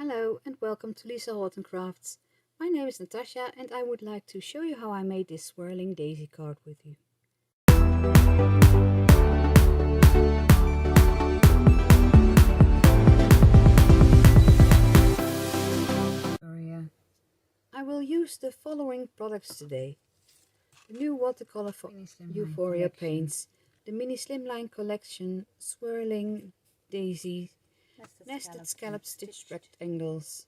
Hello and welcome to Lisa Horton Crafts. My name is Natasja and I would like to show you how I made this Swirling Daisy card with you. I will use the following products today. The new watercolor for Euphoria paints, the mini Slimline collection, Swirling Daisy, nested scalloped stitched rectangles,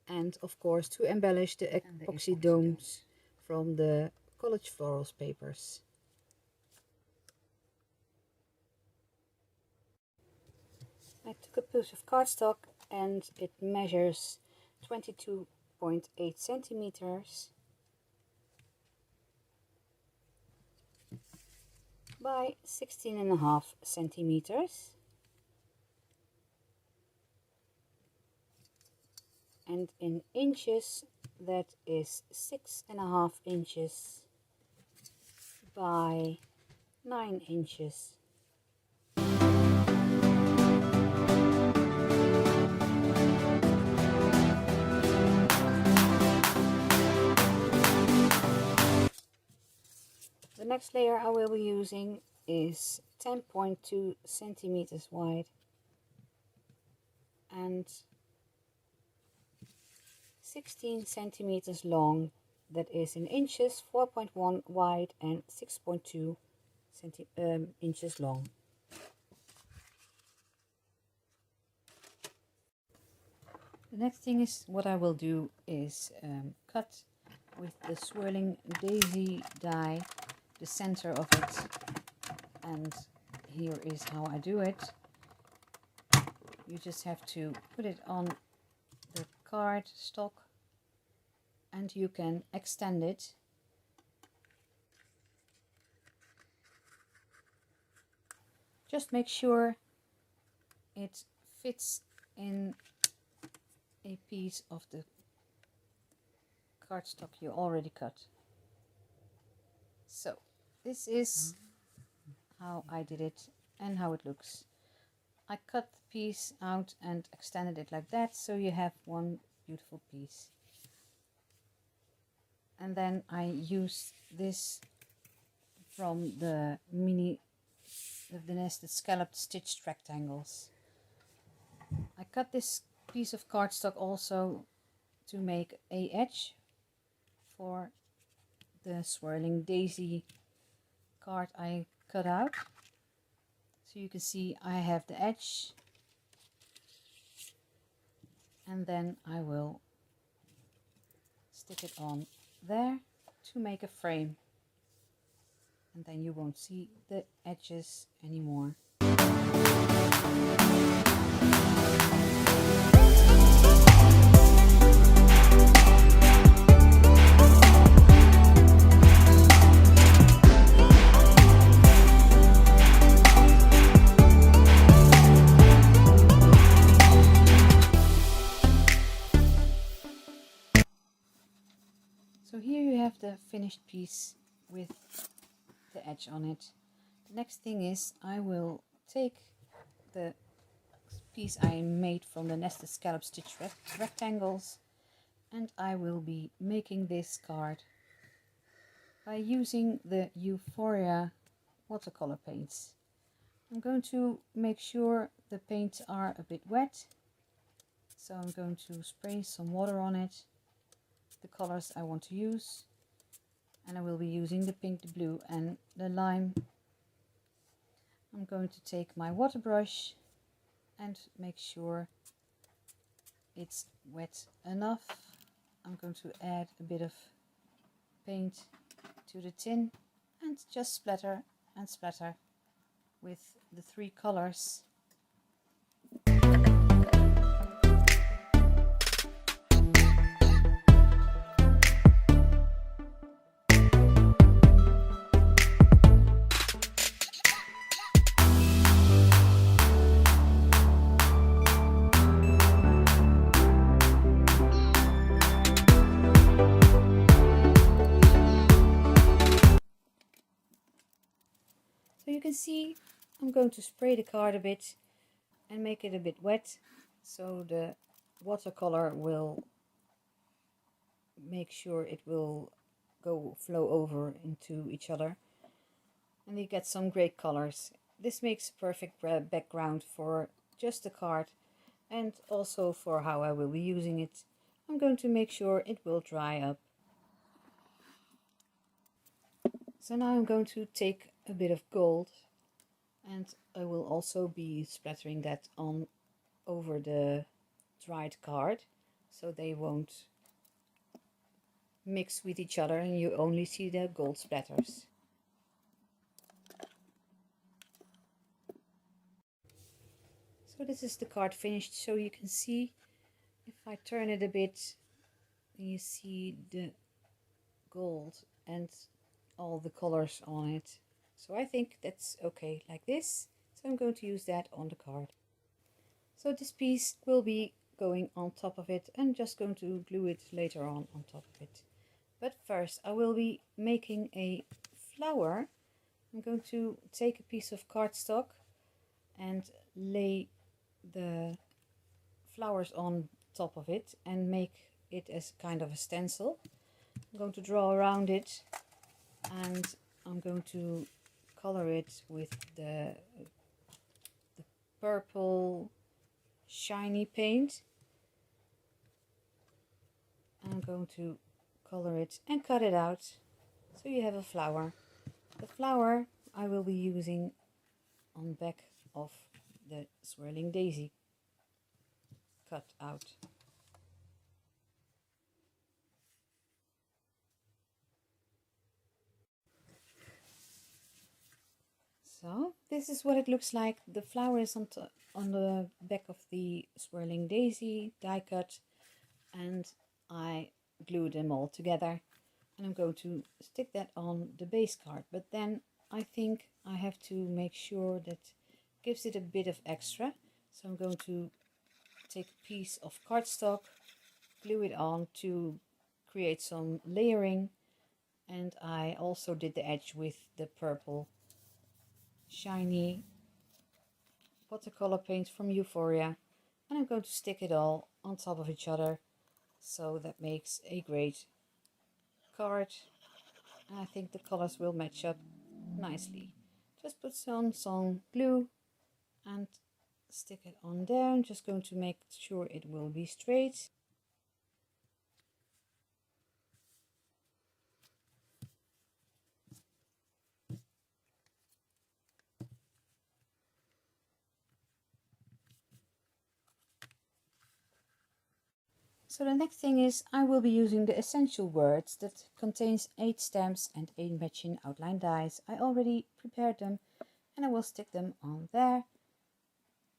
and of course to embellish the epoxy domes from the Collage Florals papers. I took a piece of cardstock and it measures 22.8 centimeters by 16.5 centimeters. And in inches, that is 6.5 inches by 9 inches. The next layer I will be using is 10.2 centimeters wide and 16 centimeters long, that is in inches, 4.1 wide and 6.2 inches long. The next thing is what I will do is cut with the Swirling Daisy die the center of it, and here is how I do it. You just have to put it on the card stock and you can extend it. Just make sure it fits in a piece of the cardstock you already cut. So this is how I did it and how it looks. I cut the piece out and extended it like that, so you have one beautiful piece. And then I use this from the nested scalloped stitched rectangles. I cut this piece of cardstock also to make a edge for the Swirling Daisy card I cut out. So you can see I have the edge, and then I will stick it on there to make a frame, and then you won't see the edges anymore. So here you have the finished piece with the edge on it. The next thing is I will take the piece I made from the nested scallop stitch rectangles and I will be making this card by using the Euphoria watercolor paints. I'm going to make sure the paints are a bit wet, so I'm going to spray some water on it, the colors I want to use, and I will be using the pink, the blue and the lime. I'm going to take my water brush and make sure it's wet enough. I'm going to add a bit of paint to the tin and just splatter and splatter with the three colors. So you can see I'm going to spray the card a bit and make it a bit wet so the watercolor will make sure it will flow over into each other, and you get some great colors. This makes a perfect background for just the card and also for how I will be using it. I'm going to make sure it will dry up. So now I'm going to take a bit of gold, and I will also be splattering that on over the dried card so they won't mix with each other and you only see the gold splatters. So this is the card finished, so you can see if I turn it a bit, you see the gold and all the colors on it. So I think that's okay like this. So I'm going to use that on the card. So this piece will be going on top of it, and just going to glue it later on top of it. But first I will be making a flower. I'm going to take a piece of cardstock and lay the flowers on top of it and make it as kind of a stencil. I'm going to draw around it, and I'm going to color it with the purple shiny paint. I'm going to color it and cut it out so you have a flower. The flower I will be using on back of the Swirling Daisy cut out. So this is what it looks like. The flower is on the back of the Swirling Daisy die cut, and I glue them all together, and I'm going to stick that on the base card. But then I think I have to make sure that gives it a bit of extra, so I'm going to take a piece of cardstock, glue it on to create some layering, and I also did the edge with the purple shiny watercolor paint from Euphoria, and I'm going to stick it all on top of each other, so that makes a great card. I think the colors will match up nicely. Just put some glue and stick it on there. I'm just going to make sure it will be straight. So the next thing is I will be using the essential words that contains 8 stamps and 8 matching outline dies. I already prepared them and I will stick them on there.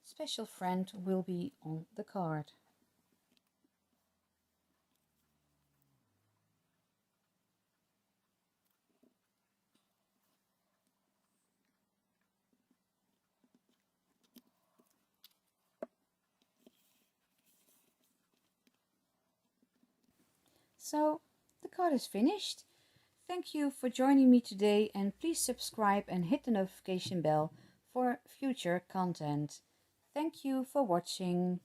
Special friend will be on the card. So the card is finished. Thank you for joining me today, and please subscribe and hit the notification bell for future content. Thank you for watching.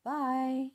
Bye.